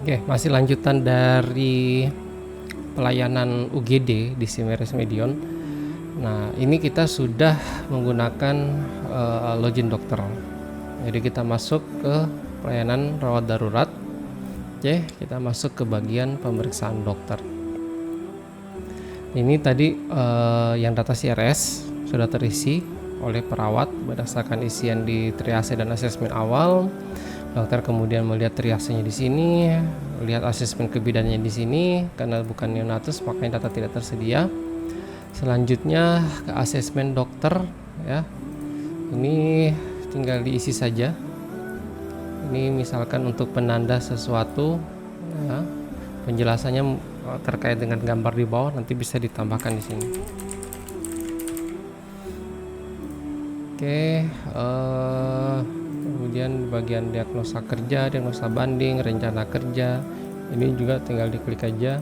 Oke, masih lanjutan dari pelayanan UGD di Simeris Medion. Nah, ini kita sudah menggunakan login dokter. Jadi kita masuk ke pelayanan rawat darurat. Oke, kita masuk ke bagian pemeriksaan dokter. Ini tadi yang data CRS sudah terisi oleh perawat berdasarkan isian di triase dan asesmen awal. Dokter kemudian melihat triasenya di sini, lihat asesmen kebidanan di sini. Karena bukan neonatus, makanya data tidak tersedia. Selanjutnya ke asesmen dokter, ya. Ini tinggal diisi saja. Ini misalkan untuk penanda sesuatu, ya. Penjelasannya terkait dengan gambar di bawah nanti bisa ditambahkan di sini. Oke, kemudian bagian diagnosa kerja, diagnosa banding, rencana kerja, ini juga tinggal diklik aja.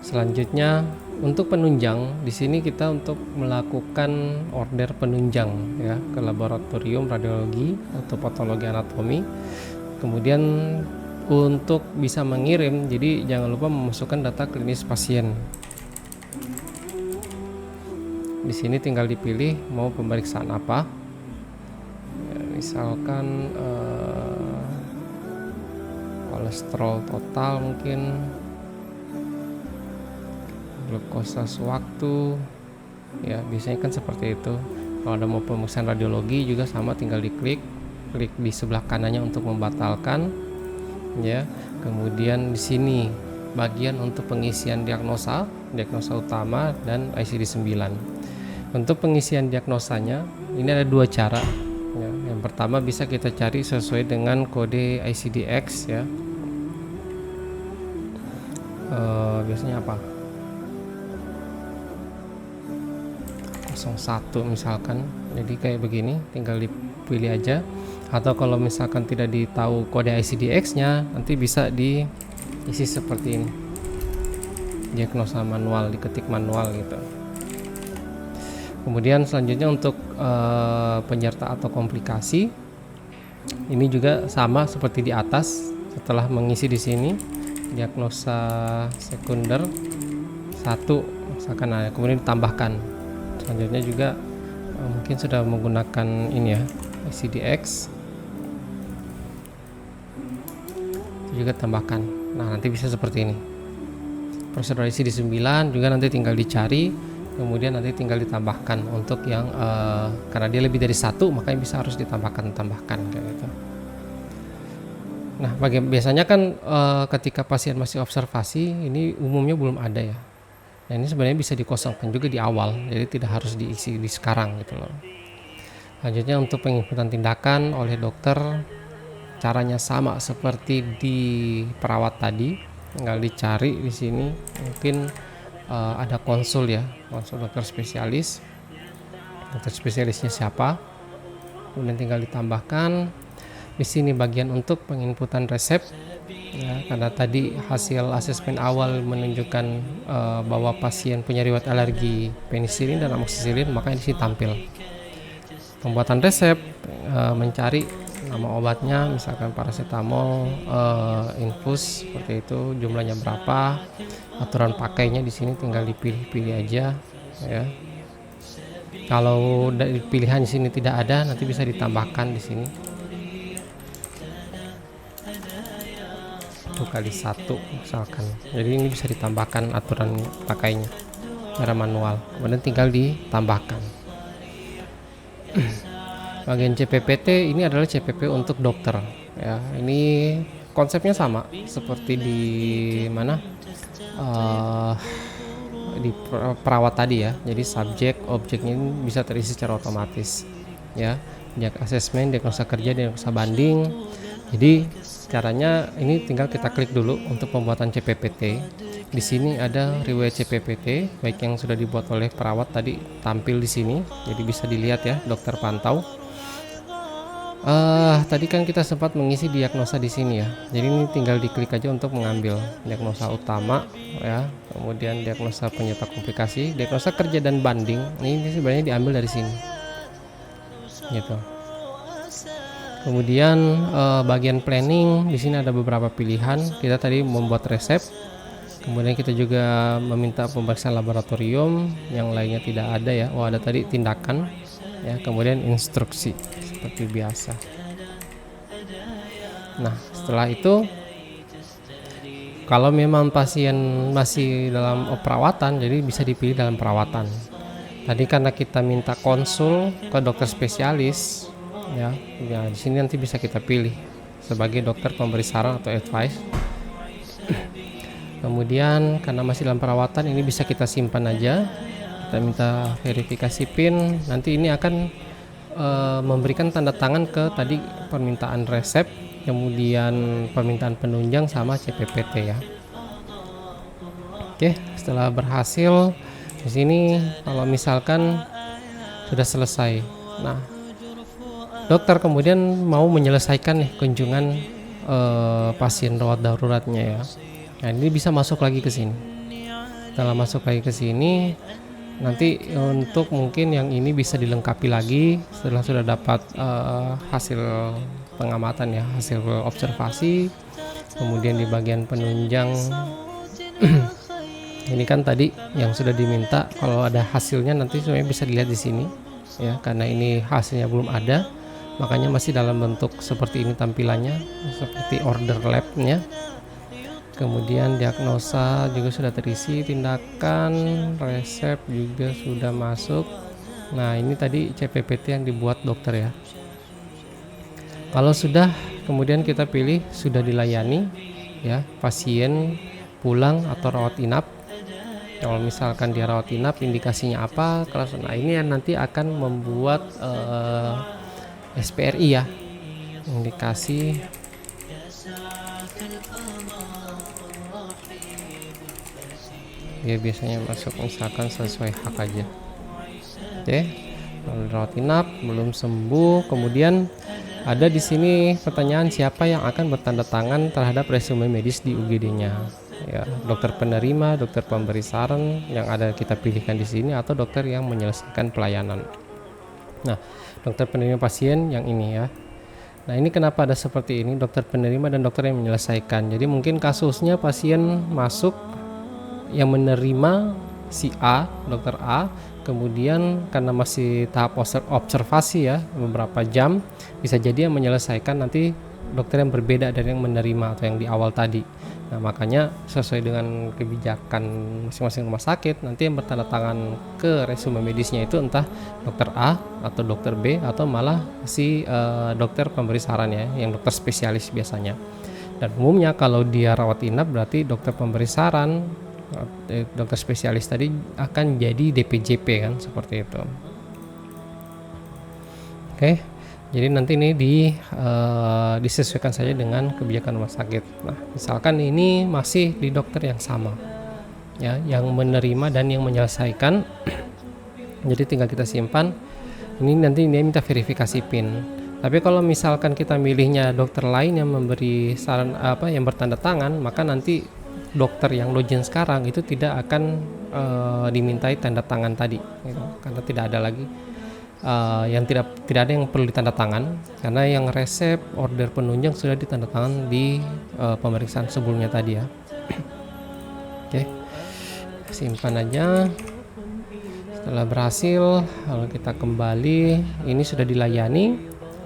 Selanjutnya untuk penunjang, di sini kita untuk melakukan order penunjang ya ke laboratorium radiologi atau patologi anatomi. Kemudian untuk bisa mengirim, jadi jangan lupa memasukkan data klinis pasien. Di sini tinggal dipilih mau pemeriksaan apa. Ya, misalkan kolesterol total mungkin, glukosa sewaktu, ya biasanya kan seperti itu. Kalau ada mau pemeriksaan radiologi juga sama, tinggal klik di sebelah kanannya untuk membatalkan, ya. Kemudian di sini bagian untuk pengisian diagnosa utama dan ICD-9. Untuk pengisian diagnosanya ini ada dua cara. Ya, yang pertama bisa kita cari sesuai dengan kode ICD-X ya. Biasanya apa? 01 misalkan. Jadi kayak begini, tinggal dipilih aja. Atau kalau misalkan tidak ditahu kode ICD-X-nya, nanti bisa diisi seperti ini. Diagnosa manual, diketik manual gitu. Kemudian selanjutnya untuk penyerta atau komplikasi, ini juga sama seperti di atas. Setelah mengisi di sini diagnosa sekunder 1 misalkan, kemudian ditambahkan. Selanjutnya juga mungkin sudah menggunakan ini ya, ICD-X, itu juga tambahkan. Nah, nanti bisa seperti ini. Prosedur ICD-9 juga nanti tinggal dicari, kemudian nanti tinggal ditambahkan untuk yang karena dia lebih dari 1, makanya bisa harus ditambahkan kayak gitu. Nah, biasanya kan ketika pasien masih observasi, ini umumnya belum ada ya. Nah, ini sebenarnya bisa dikosongkan juga di awal, jadi tidak harus diisi di sekarang gitu loh. Selanjutnya untuk penginputan tindakan oleh dokter, caranya sama seperti di perawat tadi, tinggal dicari di sini. Mungkin ada konsul ya, konsul dokter spesialis. Dokter spesialisnya siapa? Kemudian tinggal ditambahkan. Di sini bagian untuk penginputan resep. Ya, karena tadi hasil asesmen awal menunjukkan bahwa pasien punya riwayat alergi penisilin dan amoxicillin, makanya di sini tampil. Pembuatan resep, mencari nama obatnya, misalkan paracetamol infus seperti itu, jumlahnya berapa, aturan pakainya di sini tinggal dipilih aja ya. Kalau dari pilihan di sini tidak ada, nanti bisa ditambahkan di sini. 2x1 misalkan. Jadi ini bisa ditambahkan aturan pakainya secara manual. Kemudian tinggal ditambahkan. Bagian CPPT ini adalah CPP untuk dokter ya. Ini konsepnya sama seperti di mana di perawat tadi ya. Jadi subjek objeknya ini bisa terisi secara otomatis ya. Asesmen, diagnosa kerja, diagnosa banding. Jadi caranya ini tinggal kita klik dulu untuk pembuatan CPPT. Di sini ada riwayat CPPT baik yang sudah dibuat oleh perawat tadi tampil di sini. Jadi bisa dilihat ya, dokter pantau. Tadi kan kita sempat mengisi diagnosa di sini ya. Jadi ini tinggal diklik aja untuk mengambil diagnosa utama ya. Kemudian diagnosa penyerta komplikasi, diagnosa kerja dan banding. Ini sebenarnya diambil dari sini. Gitu. Kemudian bagian planning di sini ada beberapa pilihan. Kita tadi membuat resep. Kemudian kita juga meminta pemeriksaan laboratorium, yang lainnya tidak ada ya. Oh, ada tadi tindakan ya, kemudian instruksi seperti biasa. Nah, setelah itu kalau memang pasien masih dalam perawatan, jadi bisa dipilih dalam perawatan. Tadi karena kita minta konsul ke dokter spesialis ya, di sini nanti bisa kita pilih sebagai dokter pemberi saran atau advice. Kemudian karena masih dalam perawatan, ini bisa kita simpan aja. Kita minta verifikasi PIN. Nanti ini akan memberikan tanda tangan ke tadi permintaan resep, kemudian permintaan penunjang sama CPPT ya. Oke, setelah berhasil di sini kalau misalkan sudah selesai. Nah, dokter kemudian mau menyelesaikan nih kunjungan pasien rawat daruratnya ya. Nah, ini bisa masuk lagi ke sini. Setelah masuk lagi ke sini, nanti untuk mungkin yang ini bisa dilengkapi lagi setelah sudah dapat hasil pengamatan ya, hasil observasi. Kemudian di bagian penunjang ini kan tadi yang sudah diminta, kalau ada hasilnya nanti semuanya bisa dilihat di sini ya, karena ini hasilnya belum ada, makanya masih dalam bentuk seperti ini tampilannya, seperti order labnya. Kemudian diagnosa juga sudah terisi, tindakan, resep juga sudah masuk. Nah, ini tadi CPPT yang dibuat dokter ya. Kalau sudah, kemudian kita pilih sudah dilayani ya, pasien pulang atau rawat inap. Kalau misalkan dia rawat inap, indikasinya apa? Nah, ini yang nanti akan membuat SPRI ya, indikasi dia biasanya masuk misalkan sesuai hak aja. Oke, lalu rawat inap belum sembuh. Kemudian ada di sini pertanyaan, siapa yang akan bertanda tangan terhadap resume medis di UGD-nya ya, dokter penerima, dokter pemberi saran yang ada kita pilihkan di sini, atau dokter yang menyelesaikan pelayanan. Nah, dokter penerima pasien yang ini ya. Nah, ini kenapa ada seperti ini, dokter penerima dan dokter yang menyelesaikan. Jadi mungkin kasusnya pasien masuk, yang menerima si A, dokter A, kemudian karena masih tahap observasi ya, beberapa jam, bisa jadi yang menyelesaikan nanti dokter yang berbeda dari yang menerima atau yang di awal tadi. Nah, makanya sesuai dengan kebijakan masing-masing rumah sakit, nanti yang bertanda tangan ke resume medisnya itu entah dokter A atau dokter B atau malah si dokter pemberi saran ya, yang dokter spesialis biasanya. Dan umumnya kalau dia rawat inap berarti dokter pemberi saran, dokter spesialis tadi akan jadi DPJP kan, seperti itu. Oke, jadi nanti ini disesuaikan saja dengan kebijakan rumah sakit. Nah, misalkan ini masih di dokter yang sama ya, yang menerima dan yang menyelesaikan. Jadi tinggal kita simpan. Ini nanti dia minta verifikasi PIN. Tapi kalau misalkan kita milihnya dokter lain yang memberi saran yang bertanda tangan, maka nanti dokter yang login sekarang itu tidak akan dimintai tanda tangan tadi gitu. Karena tidak ada lagi yang tidak ada yang perlu ditanda tangan, karena yang resep, order penunjang sudah ditanda tangan di pemeriksaan sebelumnya tadi ya. Oke, simpan aja. Setelah berhasil, kalau kita kembali, ini sudah dilayani,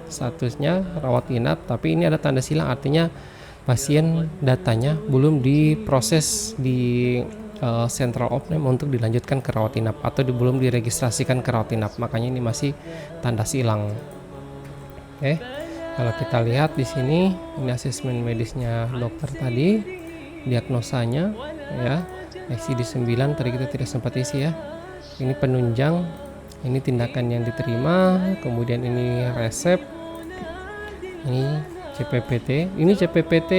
statusnya rawat inap, tapi ini ada tanda silang, artinya pasien datanya belum diproses di central opname untuk dilanjutkan ke rawat inap, atau belum diregistrasikan ke rawat inap, makanya ini masih tanda silang. Oke, kalau kita lihat di sini, ini asesmen medisnya dokter tadi, diagnosanya ya, ICD-9 tadi kita tidak sempat isi ya. Ini penunjang, ini tindakan yang diterima, kemudian ini resep, ini CPPT. Ini CPPT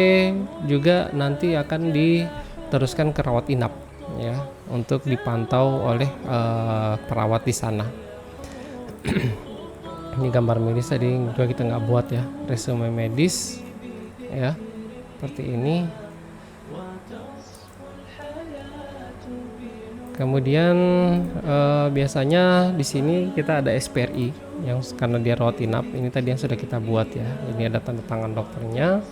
juga nanti akan diteruskan ke rawat inap ya, untuk dipantau oleh perawat di sana. Ini gambar medis tadi juga kita nggak buat ya, resume medis ya, seperti ini. Kemudian biasanya di sini kita ada SPRI yang karena dia rawat inap. Ini tadi yang sudah kita buat ya. Ini ada tanda tangan dokternya.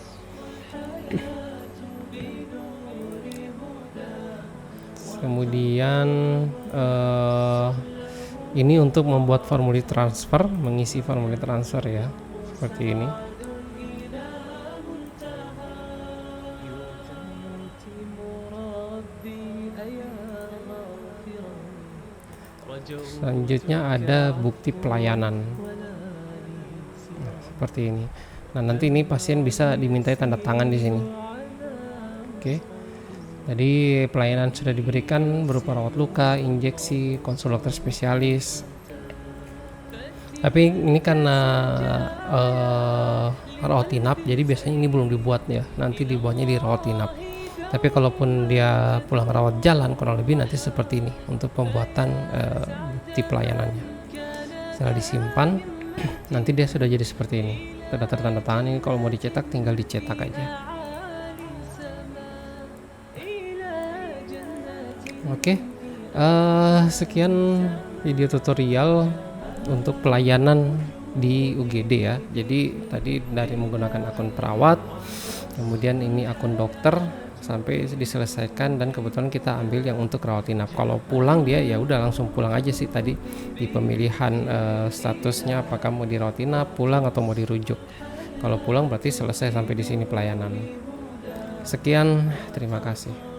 Kemudian ini untuk membuat formulir transfer, mengisi formulir transfer ya, seperti ini. Selanjutnya ada bukti pelayanan. Nah, seperti ini. Nah, nanti ini pasien bisa dimintai tanda tangan di sini. Oke. Jadi pelayanan sudah diberikan berupa rawat luka, injeksi, konsul dokter spesialis. Tapi ini karena rawat inap, jadi biasanya ini belum dibuat ya. Nanti dibuatnya di rawat inap. Tapi kalaupun dia pulang rawat jalan, kurang lebih nanti seperti ini untuk pembuatan bukti pelayanannya. Setelah disimpan, nanti dia sudah jadi seperti ini. Sudah tertanda tangan. Ini kalau mau dicetak tinggal dicetak aja. Oke, sekian video tutorial untuk pelayanan di UGD ya. Jadi tadi dari menggunakan akun perawat, kemudian ini akun dokter sampai diselesaikan, dan kebetulan kita ambil yang untuk rawat inap. Kalau pulang dia ya udah langsung pulang aja sih tadi di pemilihan statusnya, apakah mau dirawat inap, pulang atau mau dirujuk. Kalau pulang berarti selesai sampai di sini pelayanan. Sekian, terima kasih.